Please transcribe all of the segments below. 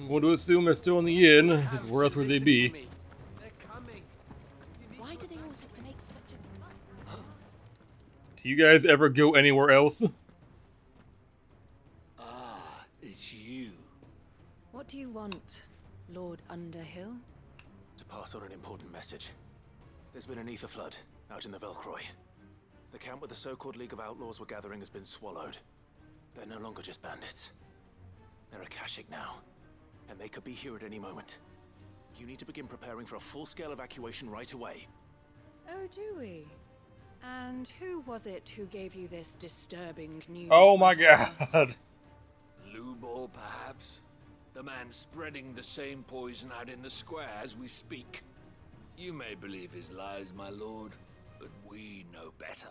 Want to assume they're still in the inn. Where else would they be? Why do they always have to make such a... Do you guys ever go anywhere else? Ah, it's you. What do you want, Lord Underhill? To pass on an important message. There's been an ether flood out in the Velcroy. The camp where the so-called League of Outlaws were gathering has been swallowed. They're no longer just bandits. They're Akashic now, and they could be here at any moment. You need to begin preparing for a full-scale evacuation right away. Oh, do we? And who was it who gave you this disturbing news? Oh my god. Lubor, perhaps? The man spreading the same poison out in the square as we speak. You may believe his lies, my lord, but we know better.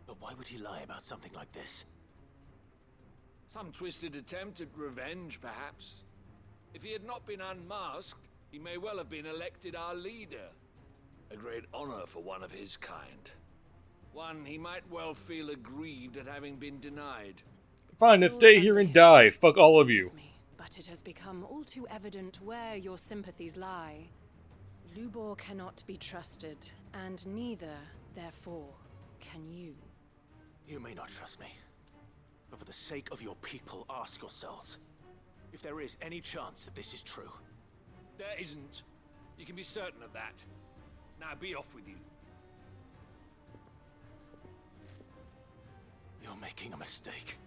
But why would he lie about something like this? Some twisted attempt at revenge, perhaps. If he had not been unmasked, he may well have been elected our leader. A great honor for one of his kind. One he might well feel aggrieved at having been denied. Fine, then stay here and die. Fuck all of you. But it has become all too evident where your sympathies lie. Lubor cannot be trusted, and neither, therefore, can you. You may not trust me, but for the sake of your people, ask yourselves if there is any chance that this is true. There isn't. You can be certain of that. Now be off with you. You're making a mistake.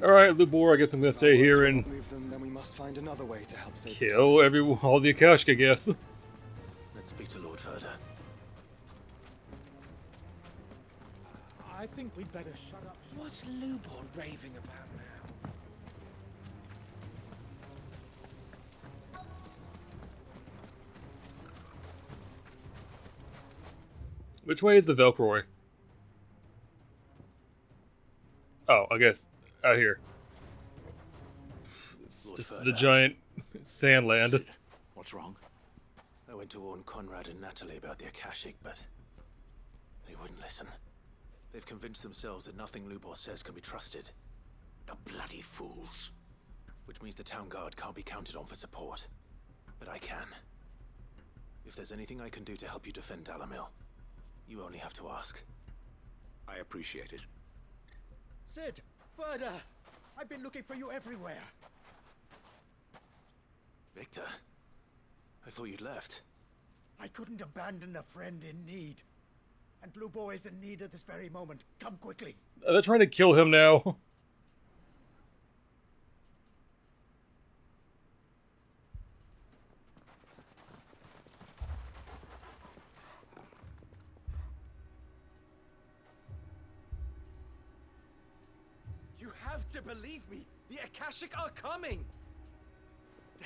Alright, Lubor, I guess I'm gonna stay here and Move them, then we must find another way to help save kill all the Akashic, I guess. Let's speak to Lord Furder. I think we'd better shut up. What's Lubor raving about now? Which way is the Velcroy? Oh, I guess out here. This is the giant sand land. What's wrong? I went to warn Conrad and Natalie about the Akashic, but they wouldn't listen. They've convinced themselves that nothing Lubor says can be trusted. The bloody fools. Which means the town guard can't be counted on for support. But I can. If there's anything I can do to help you defend Dalamil, you only have to ask. I appreciate it. Sid! Further! I've been looking for you everywhere. Victor, I thought you'd left. I couldn't abandon a friend in need. And Lubor is in need at this very moment. Come quickly. Are they trying to kill him now? You have to believe me. The Akashic are coming.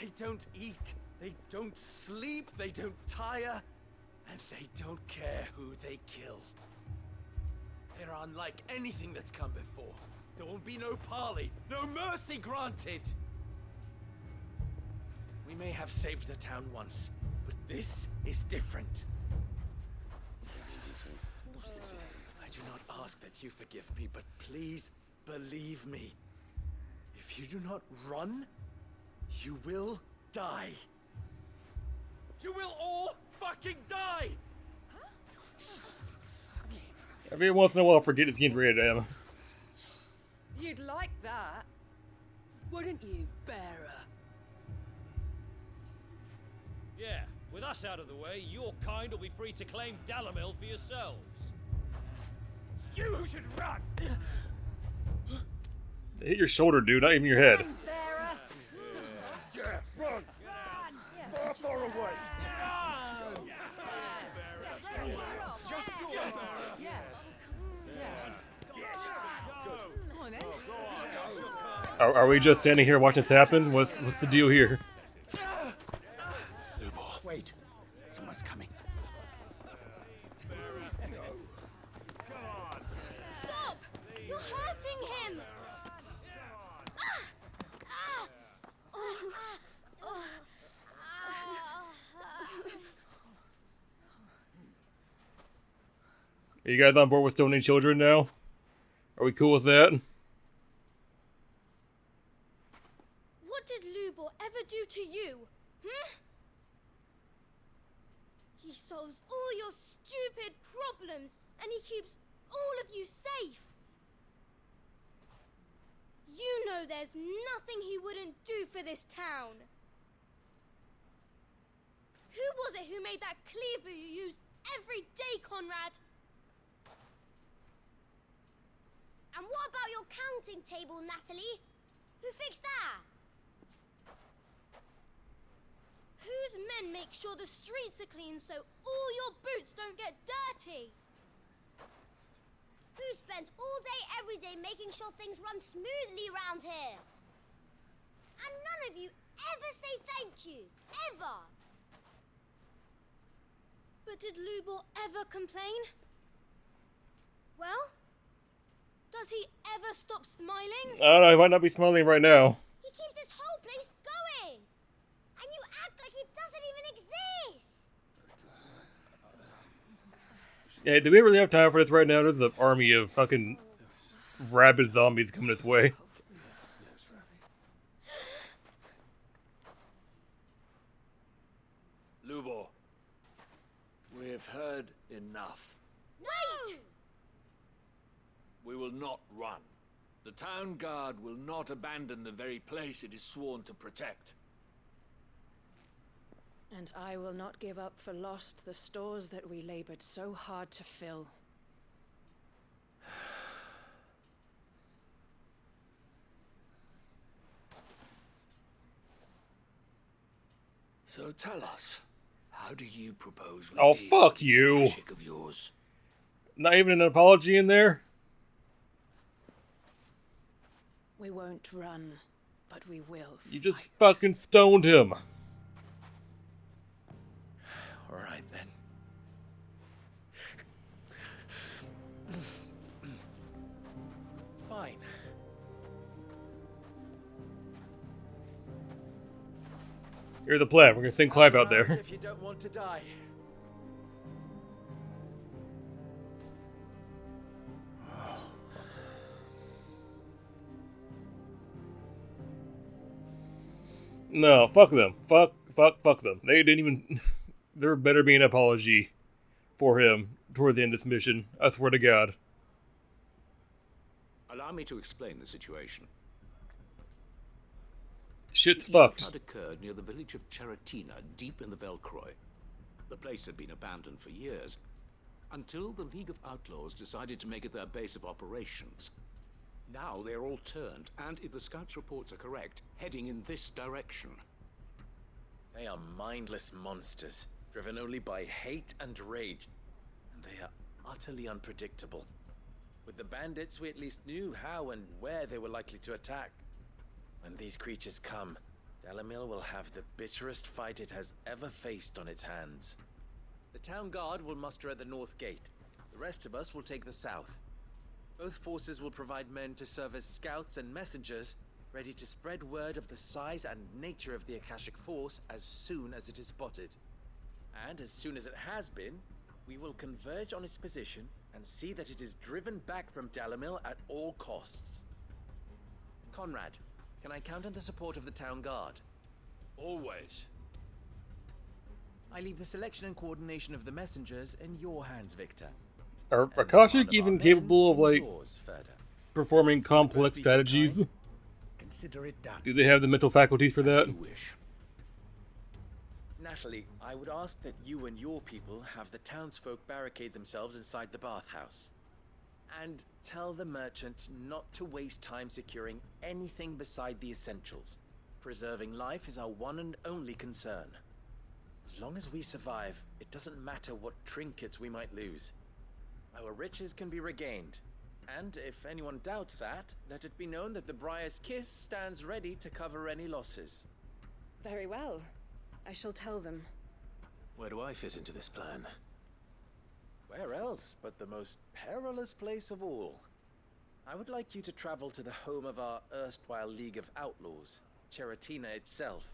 They don't eat. They don't sleep. They don't tire. And they don't care who they kill. They're unlike anything that's come before. There will be no parley, no mercy granted. We may have saved the town once, but this is different. I do not ask that you forgive me, but please believe me. If you do not run, you will die. You will all fucking die! Every once in a while, I forget this game's rated M. You'd like that, wouldn't you, bearer? Yeah, with us out of the way, your kind will be free to claim Dalamil for yourselves. It's you who should run! They hit your shoulder, dude, not even your head. Run, bearer! Yeah, run! Far, far away! Just go! Yeah. Come on, then. Are we just standing here watching this happen? What's the deal here? Wait. Someone's coming. Stop! You're hurting him! Are you guys on board with stoning children now? Are we cool with that? Lubor ever do to you? He solves all your stupid problems, and he keeps all of you safe. You know there's nothing he wouldn't do for this town. Who was it who made that cleaver you use every day, Conrad? And what about your counting table, Natalie? Who fixed that? Whose men make sure the streets are clean so all your boots don't get dirty? Who spends all day every day making sure things run smoothly around here? And none of you ever say thank you. Ever. But did Lubor ever complain? Well, does he ever stop smiling? I don't know, he might not be smiling right now. He keeps this whole place going. And you act like it doesn't even exist. Yeah, do we really have time for this right now? There's an army of fucking rabid zombies coming this way. Lubor, we've heard enough. Wait! We will not run. The town guard will not abandon the very place it is sworn to protect. And I will not give up for lost the stores that we labored so hard to fill. So tell us, how do you propose we Oh, deal fuck with this you. Akashic of yours? Not even an apology in there? We won't run, but we will. You just fucking stoned him. All right, then. Fine. Here's the plan. We're gonna send Clive out there. If you don't want to die. No, fuck them. Fuck them. They didn't even... There better be an apology for him towards the end of this mission. I swear to God. Allow me to explain the situation. Shit's The fucked. flood occurred near the village of Cheratina, deep in the Velcroy. The place had been abandoned for years, until the League of Outlaws decided to make it their base of operations. Now they're all turned, and if the scouts' reports are correct, heading in this direction. They are mindless monsters, driven only by hate and rage. And they are utterly unpredictable. With the bandits, we at least knew how and where they were likely to attack. When these creatures come, Dalamil will have the bitterest fight it has ever faced on its hands. The town guard will muster at the north gate. The rest of us will take the south. Both forces will provide men to serve as scouts and messengers, ready to spread word of the size and nature of the Akashic force as soon as it is spotted. And as soon as it has been, we will converge on its position and see that it is driven back from Dalamil at all costs. Conrad, can I count on the support of the town guard? Always. I leave the selection and coordination of the messengers in your hands, Victor. Are And the Akashic command of even our men capable of, in like, yours, Ferda. performing complex Be so strategies? kind. Consider it done. Do they have the mental faculties for that? You wish. Natalie, I would ask that you and your people have the townsfolk barricade themselves inside the bathhouse. And tell the merchant not to waste time securing anything beside the essentials. Preserving life is our one and only concern. As long as we survive, it doesn't matter what trinkets we might lose. Our riches can be regained. And if anyone doubts that, let it be known that the Briar's Kiss stands ready to cover any losses. Very well. I shall tell them. Where do I fit into this plan? Where else but the most perilous place of all? I would like you to travel to the home of our erstwhile League of Outlaws, Cheratina itself.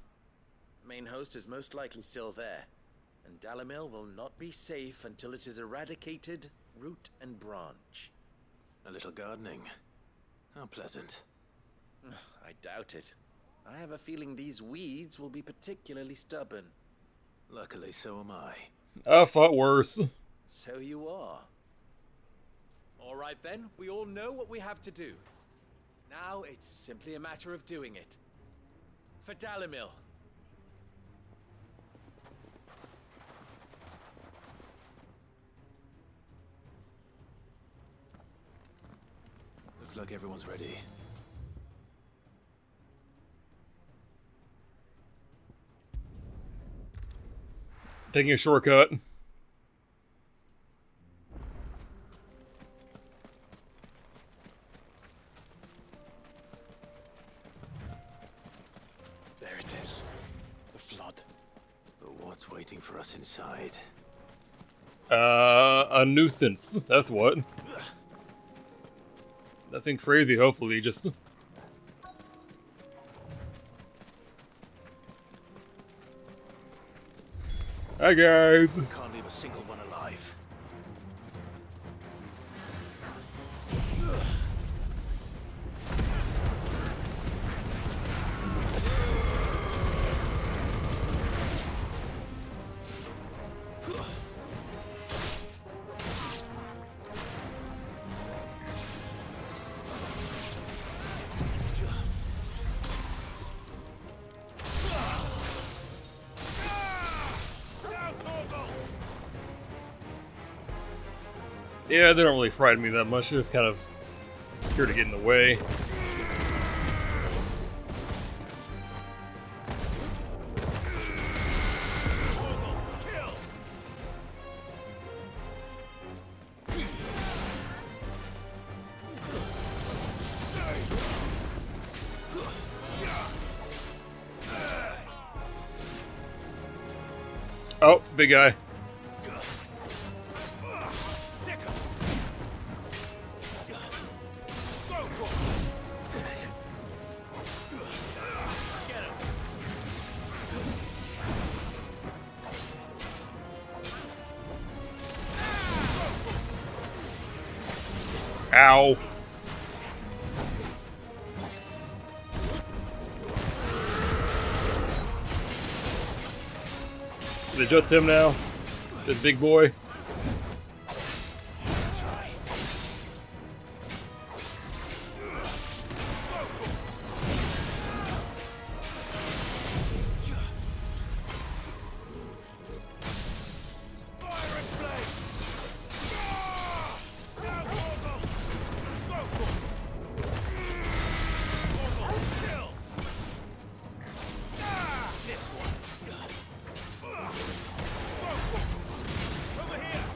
The main host is most likely still there, and Dalamil will not be safe until it is eradicated, root and branch. A little gardening. How pleasant. I doubt it. I have a feeling these weeds will be particularly stubborn. Luckily, so am I. I fought worse. So you are. All right then, we all know what we have to do. Now it's simply a matter of doing it. For Dalimil. Looks like everyone's ready. Taking a shortcut. There it is. The flood. But what's waiting for us inside? A nuisance. That's what. Nothing crazy, hopefully, just... Hi, guys. Can't leave a single one alive. Yeah, they don't really frighten me that much. They're just kind of here to get in the way. Oh, big guy. Ow. Is it just him now? This big boy?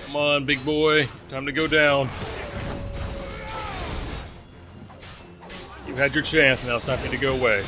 Come on, big boy. Time to go down. You had your chance, now it's time for you to go away.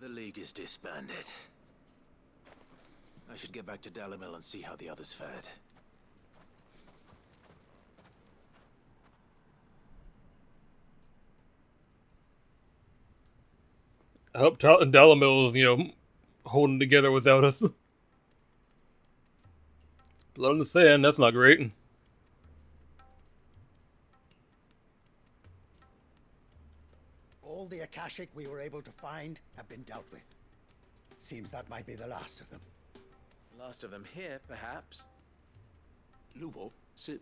The League is disbanded. I should get back to Dalimil and see how the others fared. I hope Dalimil is, holding together without us. Blood in the sand, that's not great. All the Akashic we were able to find have been dealt with. Seems that might be the last of them. Last of them here, perhaps. Lubor, Sir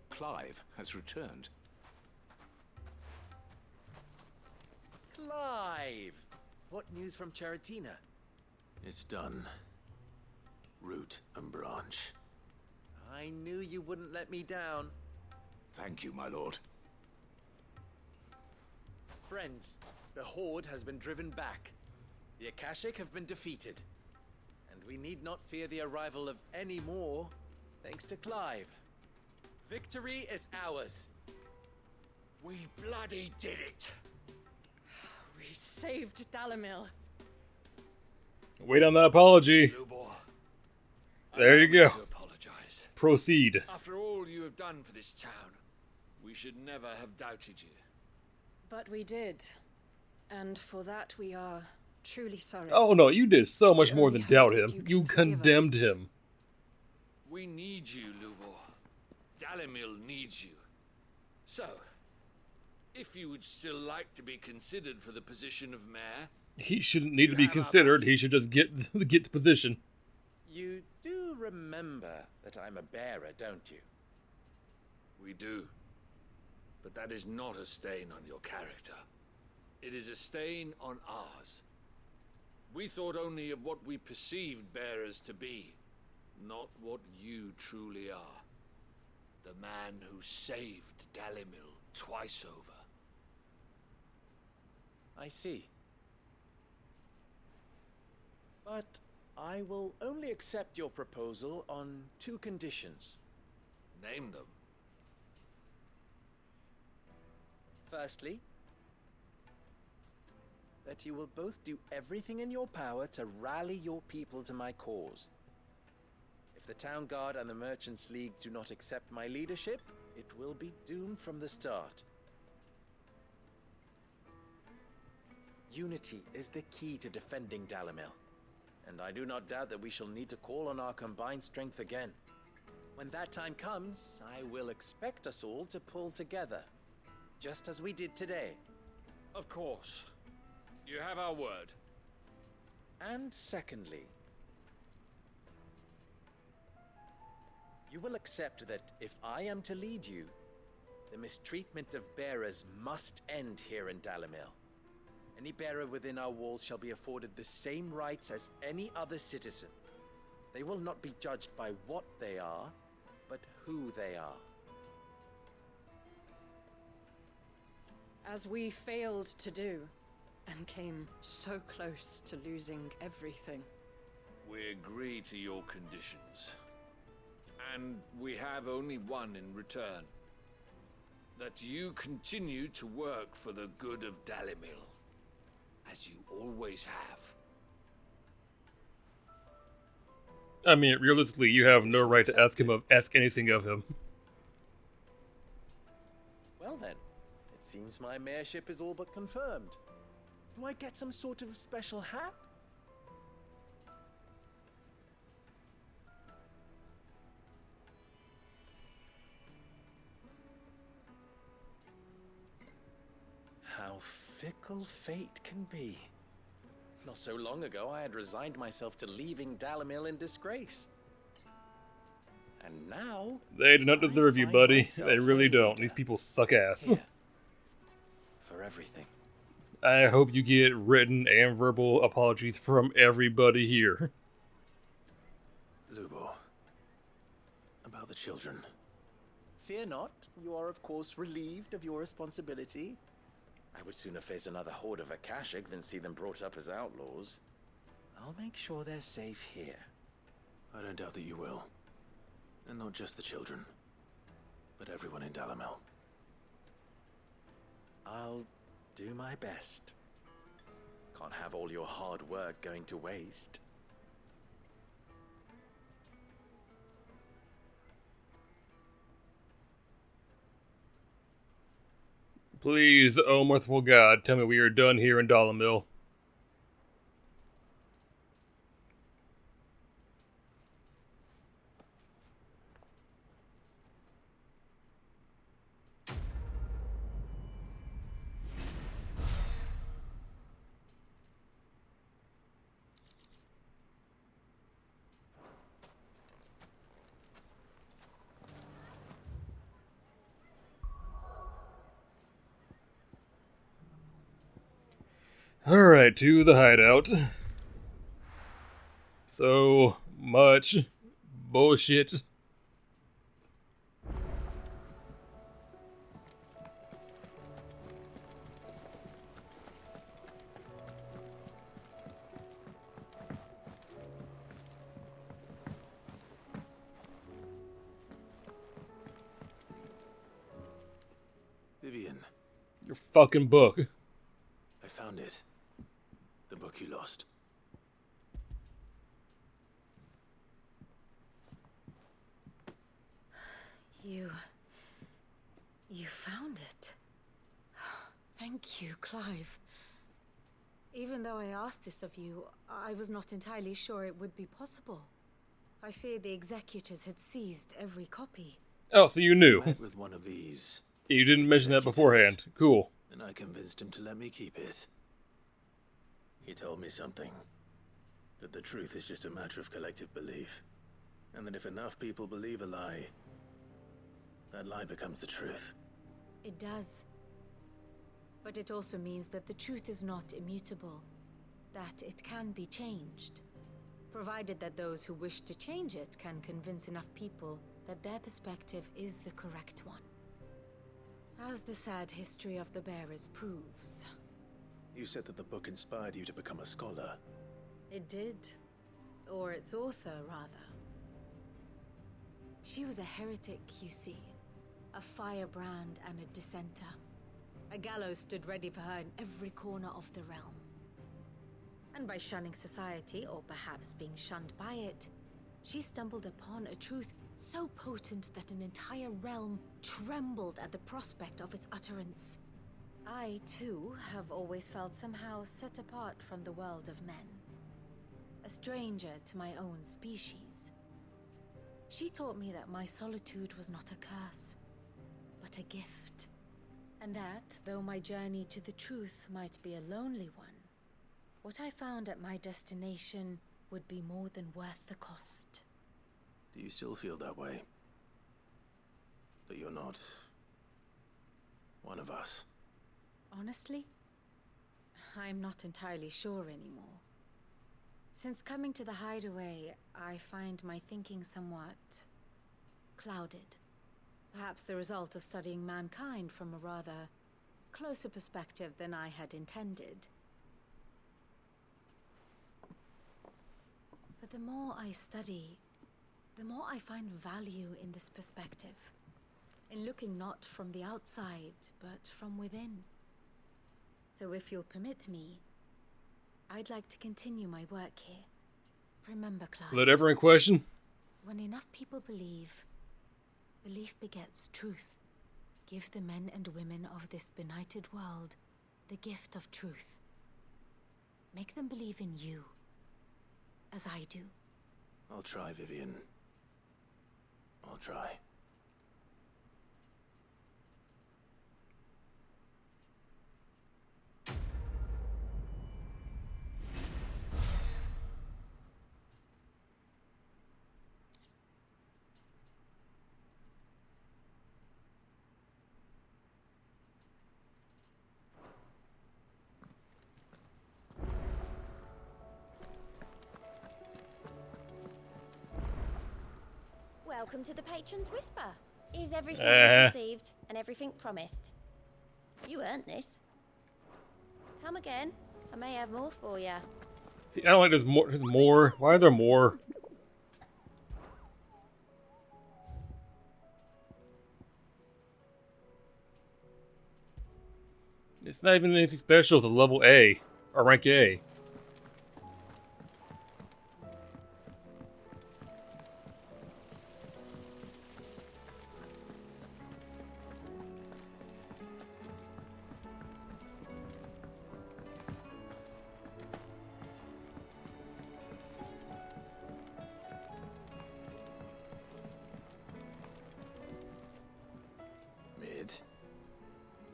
Clive has returned. Clive! What news from Charatina? It's done. Root and branch. I knew you wouldn't let me down. Thank you, my lord. Friends, the Horde has been driven back. The Akashic have been defeated. And we need not fear the arrival of any more, thanks to Clive. Victory is ours. We bloody did it! We saved Dalimil. Wait on that apology. Lubor, There you go. to apologize. Proceed. After all you have done for this town, we should never have doubted you. But we did. And for that we are truly sorry. Oh no, you did so much more than hope doubt that him. you You can forgive condemned us. him. We need you, Lubor. Dalimil needs you. So, if you would still like to be considered for the position of mayor, He shouldn't need to be have our considered. He should just get the position. You do remember that I'm a bearer, don't you? we do. But that is not a stain on your character. It is a stain on ours. We thought only of what we perceived bearers to be, not what you truly are. The man who saved Dalimil twice over. I see. But I will only accept your proposal on 2 conditions. Name them. Firstly, that you will both do everything in your power to rally your people to my cause. If the Town Guard and the Merchants League do not accept my leadership, it will be doomed from the start. Unity is the key to defending Dalimil, and I do not doubt that we shall need to call on our combined strength again. When that time comes, I will expect us all to pull together, just as we did today. Of course. You have our word. And secondly, you will accept that if I am to lead you, the mistreatment of bearers must end here in Dalimil. Any bearer within our walls shall be afforded the same rights as any other citizen. They will not be judged by what they are, but who they are. As we failed to do, and came so close to losing everything. We agree to your conditions. And we have only one in return. That you continue to work for the good of Dalimil, as you always have. I mean, realistically, you have no right to ask anything of him. Well then, it seems my mayorship is all but confirmed. Do I get some sort of special hat? How fickle fate can be. Not so long ago, I had resigned myself to leaving Dalimil in disgrace. And now... They do not deserve you, find buddy. myself They really their don't. leader. These people suck ass. Here. For everything. I hope you get written and verbal apologies from everybody here. Lubo, about the children. Fear not, you are of course relieved of your responsibility. I would sooner face another horde of Akashic than see them brought up as outlaws. I'll make sure they're safe here. I don't doubt that you will. And not just the children, but everyone in Dalimil. I'll do my best. Can't have all your hard work going to waste. Please, oh merciful God, tell me we are done here in Dalimil. Alright, to the hideout. So much bullshit. Vivian, Your fucking book. I found it. The book you lost. You found it. Thank you, Clive. Even though I asked this of you, I was not entirely sure it would be possible. I feared the executors had seized every copy. Oh, so you knew. I met with one of these. You didn't mention that beforehand. Cool. And I convinced him to let me keep it. He told me something. That the truth is just a matter of collective belief. And that if enough people believe a lie, that lie becomes the truth. It does. But it also means that the truth is not immutable. That it can be changed. Provided that those who wish to change it can convince enough people that their perspective is the correct one. As the sad history of the Bearers proves. You said that the book inspired you to become a scholar. It did. Or its author, rather. She was a heretic, you see. A firebrand and a dissenter. A gallows stood ready for her in every corner of the realm. And by shunning society, or perhaps being shunned by it, she stumbled upon a truth so potent that an entire realm trembled at the prospect of its utterance. I, too, have always felt somehow set apart from the world of men. A stranger to my own species. She taught me that my solitude was not a curse, but a gift. And that, though my journey to the truth might be a lonely one, what I found at my destination would be more than worth the cost. Do you still feel that way? That you're not one of us? Honestly, I'm not entirely sure anymore. Since coming to the hideaway, I find my thinking somewhat clouded. Perhaps the result of studying mankind from a rather closer perspective than I had intended. But the more I study, the more I find value in this perspective. In looking not from the outside, but from within. So if you'll permit me, I'd like to continue my work here. Remember, Clive. Let everyone question. When enough people believe, belief begets truth. Give the men and women of this benighted world the gift of truth. Make them believe in you, as I do. I'll try, Vivian. I'll try. Welcome to the Patron's Whisper. Is everything received and everything promised? You earned this. Come again. I may have more for you. See, I don't like there's more. There's more. Why are there more? It's not even anything special. It's a level A or rank A.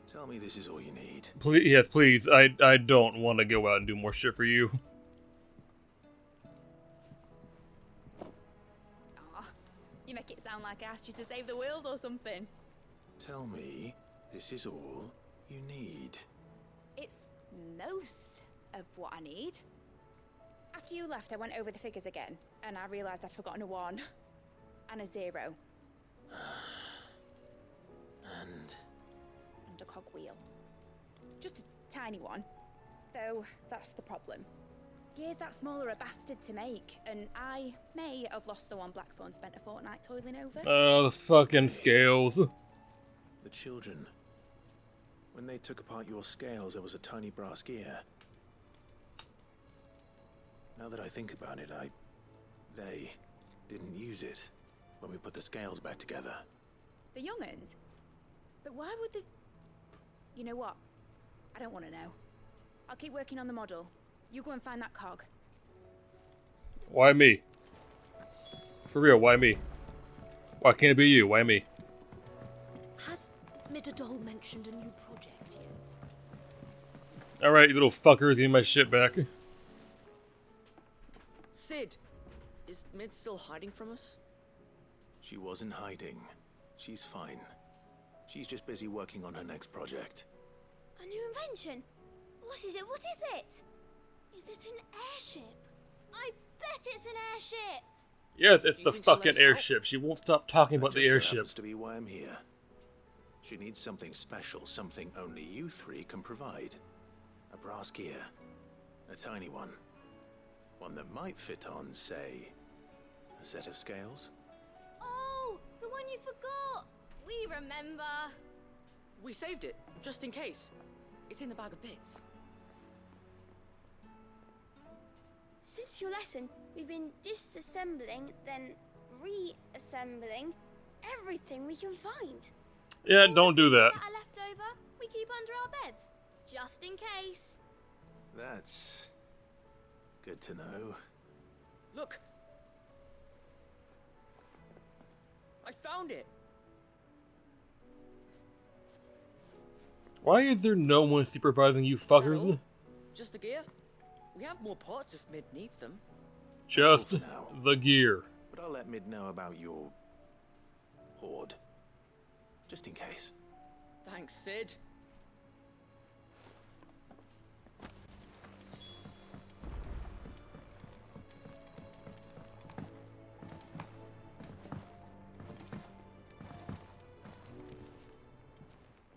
Tell me this is all you need. Please, yes, please. I don't want to go out and do more shit for you. Aw, you make it sound like I asked you to save the world or something. Tell me this is all you need. It's most of what I need. After you left, I went over the figures again, and I realized I'd forgotten a 1 and a 0. And a cogwheel. Just a tiny one. Though, that's the problem. Gears that small are a bastard to make, and I may have lost the one Blackthorn spent a fortnight toiling over. Oh, the fucking scales. The children. When they took apart your scales, there was a tiny brass gear. Now that I think about it, they didn't use it when we put the scales back together. The young'uns? But why would the... You know what? I don't want to know. I'll keep working on the model. You go and find that cog. Why me? For real, why me? Why can't it be you? Why me? Has Midadol mentioned a new project yet? Alright, you little fuckers, give me my shit back. Sid, is Mid still hiding from us? She wasn't hiding. She's fine. She's just busy working on her next project. A new invention? What is it? What is it? Is it an airship? I bet it's an airship! Yes, it's the fucking airship. She won't stop talking about the airship. Happens to be why I'm here. She needs something special, something only you three can provide. A brass gear. A tiny one. One that might fit on, say, a set of scales. Oh, the one you forgot! We remember! We saved it, just in case. It's in the bag of bits. Since your lesson, we've been disassembling, then reassembling everything we can find. Yeah, don't do that. That are left over, we keep under our beds, just in case. That's good to know. Look! I found it! Why is there no one supervising you fuckers? Just the gear? We have more parts if Mid needs them. Just the gear. But I'll let Mid know about your hoard. Just in case. Thanks, Sid.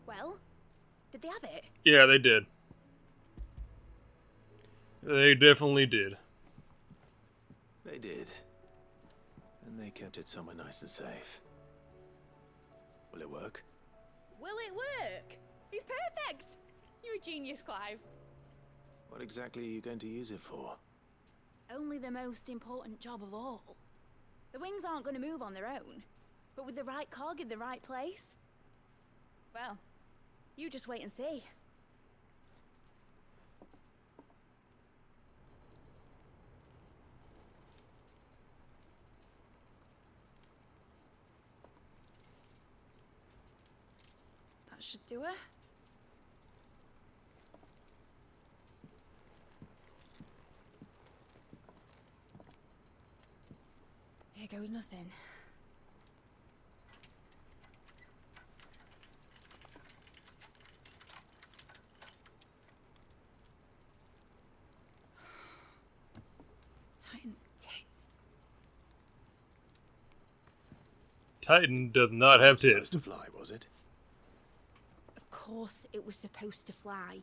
Well, did they have it? Yeah, they did. They definitely did. They did. And they kept it somewhere nice and safe. Will it work? Will it work? He's perfect! You're a genius, Clive. What exactly are you going to use it for? Only the most important job of all. The wings aren't going to move on their own. But with the right cog in the right place... Well, you just wait and see. That should do it. Here goes nothing. Titan's tits. Titan does not have tits. To fly, was it? Of course it was supposed to fly.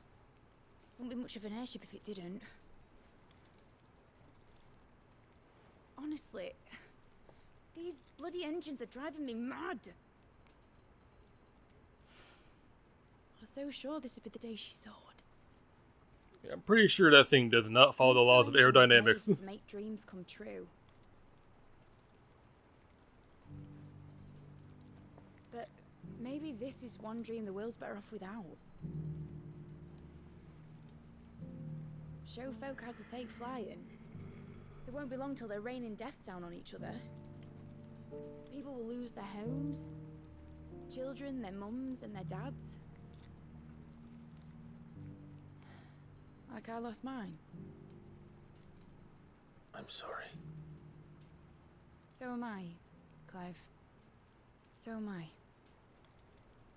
Wouldn't be much of an airship if it didn't. Honestly, these bloody engines are driving me mad. I was so sure this would be the day she soared. Yeah, I'm pretty sure that thing does not follow the laws of aerodynamics. To make dreams come true. But maybe this is one dream the world's better off without. Show folk how to take flying. It won't be long till they're raining death down on each other. People will lose their homes, children, their mums and their dads. Like I lost mine. I'm sorry. So am I, Clive. So am I.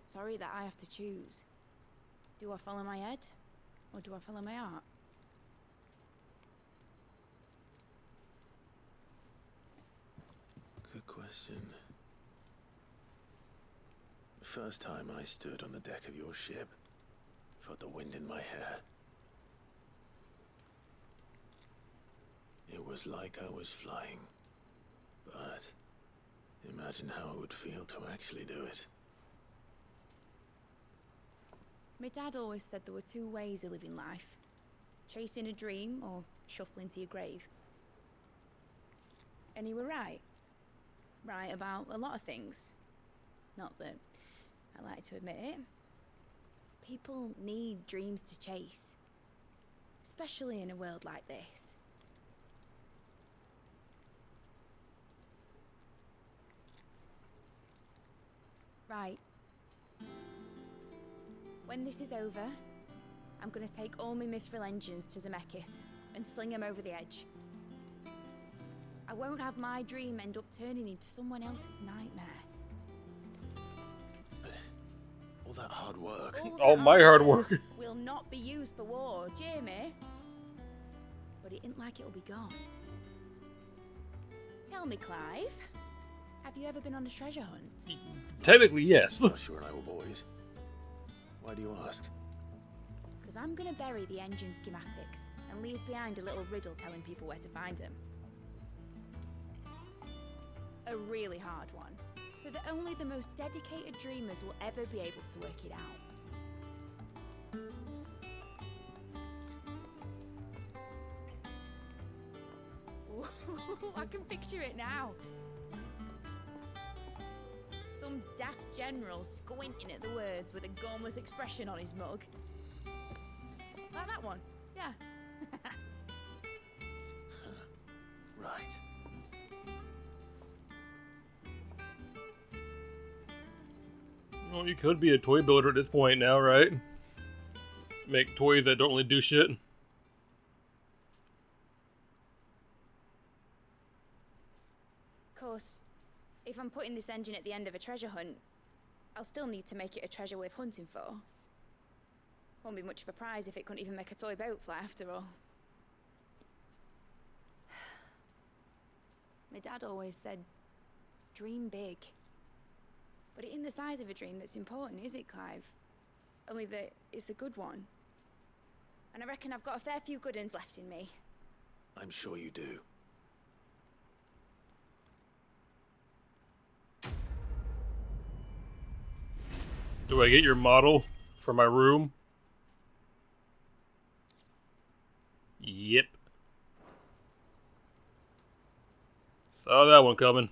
Sorry that I have to choose. Do I follow my head, or do I follow my heart? Good question. The first time I stood on the deck of your ship, felt the wind in my hair. It was like I was flying. But imagine how it would feel to actually do it. My dad always said there were two ways of living life. Chasing a dream or shuffling to your grave. And he were right. Right about a lot of things. Not that I like to admit it. People need dreams to chase. Especially in a world like this. Right. When this is over, I'm gonna take all my mithril engines to Zemeckis and sling them over the edge. I won't have my dream end up turning into someone else's nightmare. But all that hard work. All my hard work. Will not be used for war, Jamie. But it ain't like it'll be gone. Tell me, Clive, have you ever been on a treasure hunt? Technically, yes. Joshua and I were boys. Why do you ask? Because I'm gonna bury the engine schematics and leave behind a little riddle telling people where to find them. A really hard one, so that only the most dedicated dreamers will ever be able to work it out. Ooh, I can picture it now. Some daft general squinting at the words with a gormless expression on his mug. Like that one, yeah. Right. Well, you could be a toy builder at this point now, right? Make toys that don't really do shit. Of course, if I'm putting this engine at the end of a treasure hunt, I'll still need to make it a treasure worth hunting for. Won't be much of a prize if it couldn't even make a toy boat fly after all. My dad always said, dream big. But it ain't the size of a dream that's important, is it, Clive? Only that it's a good one. And I reckon I've got a fair few good uns left in me. I'm sure you do. Do I get your model for my room? Yep. Saw that one coming.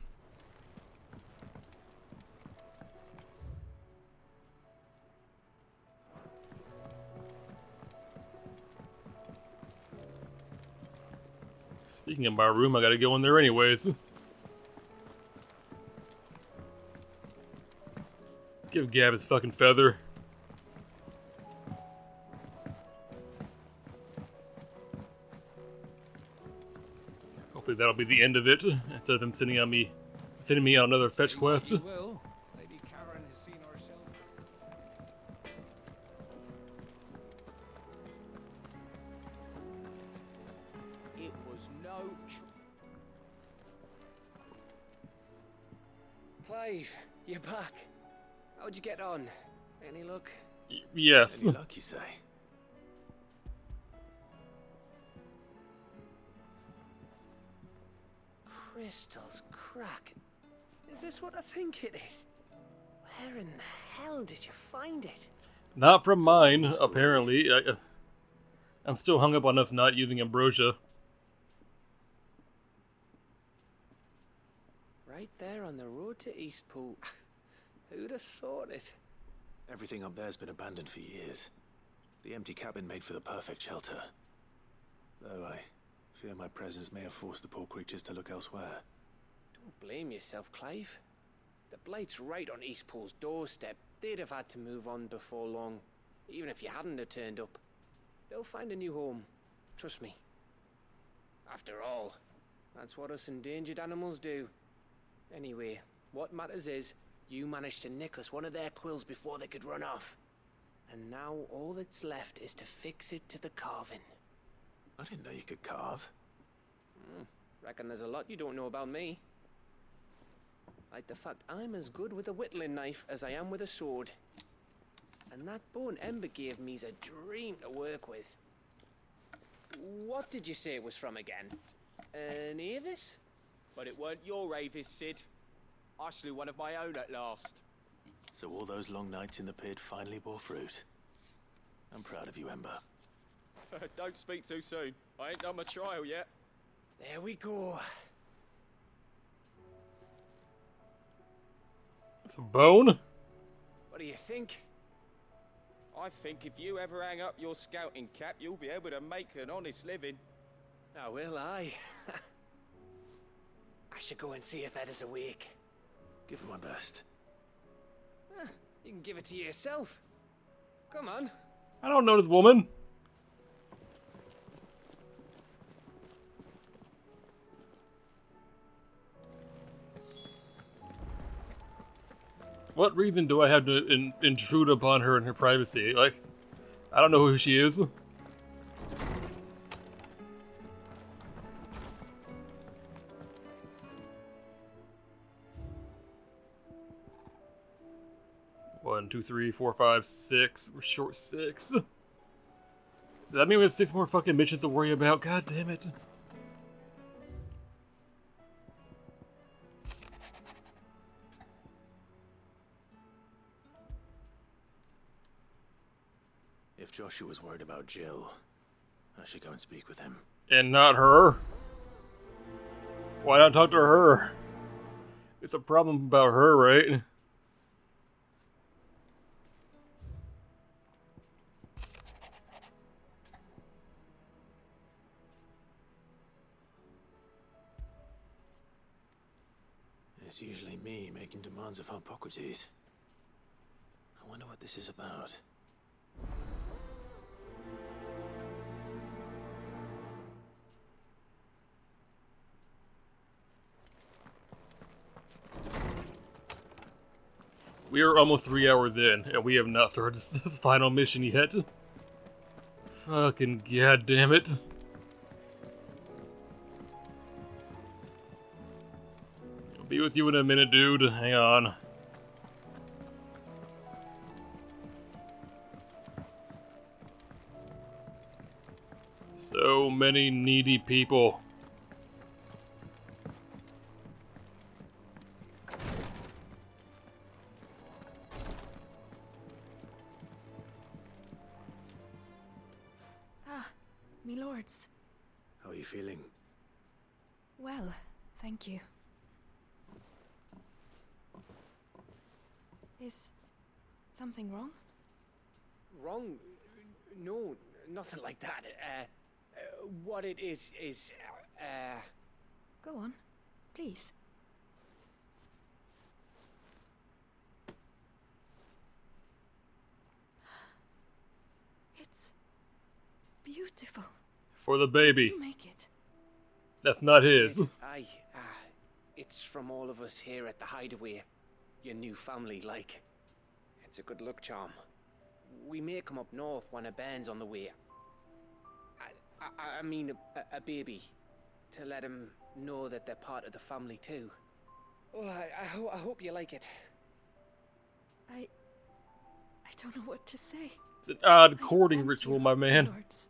Speaking of my room, I gotta go in there anyways. Give Gav his fucking feather. Hopefully that'll be the end of it, instead of him sending me on another fetch quest. Will. Lady Karen has seen herself. It was no Clive, you're back. How'd you get on? Any luck? Yes. Any luck, you say? Crystals crack. Is this what I think it is? Where in the hell did you find it? Not from mine, apparently. I'm still hung up on us not using ambrosia. Right there on the road to Eastpool. Who'd have thought it? Everything up there's been abandoned for years. The empty cabin made for the perfect shelter. Though I fear my presence may have forced the poor creatures to look elsewhere. Don't blame yourself, Clive. The Blight's right on Eastpool's doorstep. They'd have had to move on before long, even if you hadn't have turned up. They'll find a new home. Trust me. After all, that's what us endangered animals do. Anyway, what matters is, you managed to nick us one of their quills before they could run off. And now all that's left is to fix it to the carving. I didn't know you could carve. Reckon there's a lot you don't know about me. Like the fact I'm as good with a whittling knife as I am with a sword. And that bone Ember gave me's a dream to work with. What did you say it was from again? An Avis? But it weren't your Avis, Sid. I slew one of my own at last. So all those long nights in the pit finally bore fruit. I'm proud of you, Ember. Don't speak too soon. I ain't done my trial yet. There we go. It's a bone? What do you think? I think if you ever hang up your scouting cap, you'll be able to make an honest living. Oh, will I? I should go and see if Ed is awake. Give it my best. You can give it to yourself. Come on. I don't know this woman. What reason do I have to intrude upon her in her privacy? Like, I don't know who she is. One, two, three, four, five, six. We're short 6. Does that mean we have 6 more fucking missions to worry about? God damn it. If Joshua's worried about Jill, I should go and speak with him. And not her? Why not talk to her? It's a problem about her, right? It's usually me making demands of Hippocrates. I wonder what this is about. We are almost 3 hours in, and we have not started the final mission yet. Fucking goddamn it. I'll be with you in a minute, dude. Hang on. So many needy people. Me lords. How are you feeling? Well, thank you. Is something wrong? Wrong? No, nothing like that. What it is... Go on, please. It's beautiful. For the baby. Did you make it? That's not his. Aye, it's from all of us here at the Hideaway. Your new family, like. It's a good luck charm. We may come up north when a band's on the way. I mean a baby. To let him know that they're part of the family too. Oh, I hope you like it. I don't know what to say. It's an odd courting ritual, my man. Lords,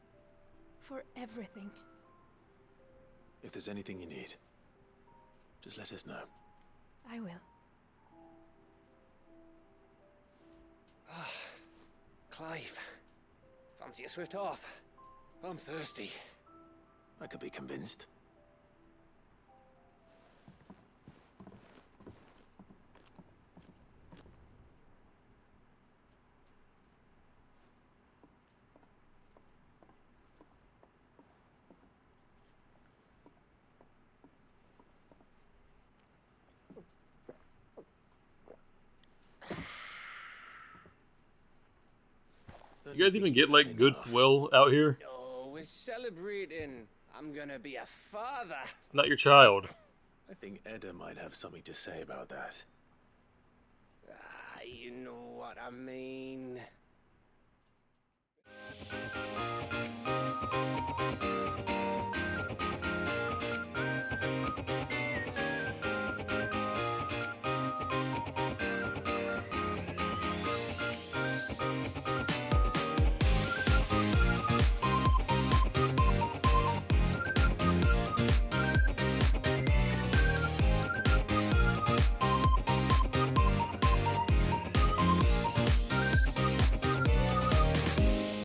for everything. If there's anything you need, just let us know. I will. Clive, fancy a swift off? I'm thirsty. I could be convinced. You guys even get, like, good swill out here? Oh, we're celebrating. I'm gonna be a father. It's not your child. I think Edda might have something to say about that. You know what I mean.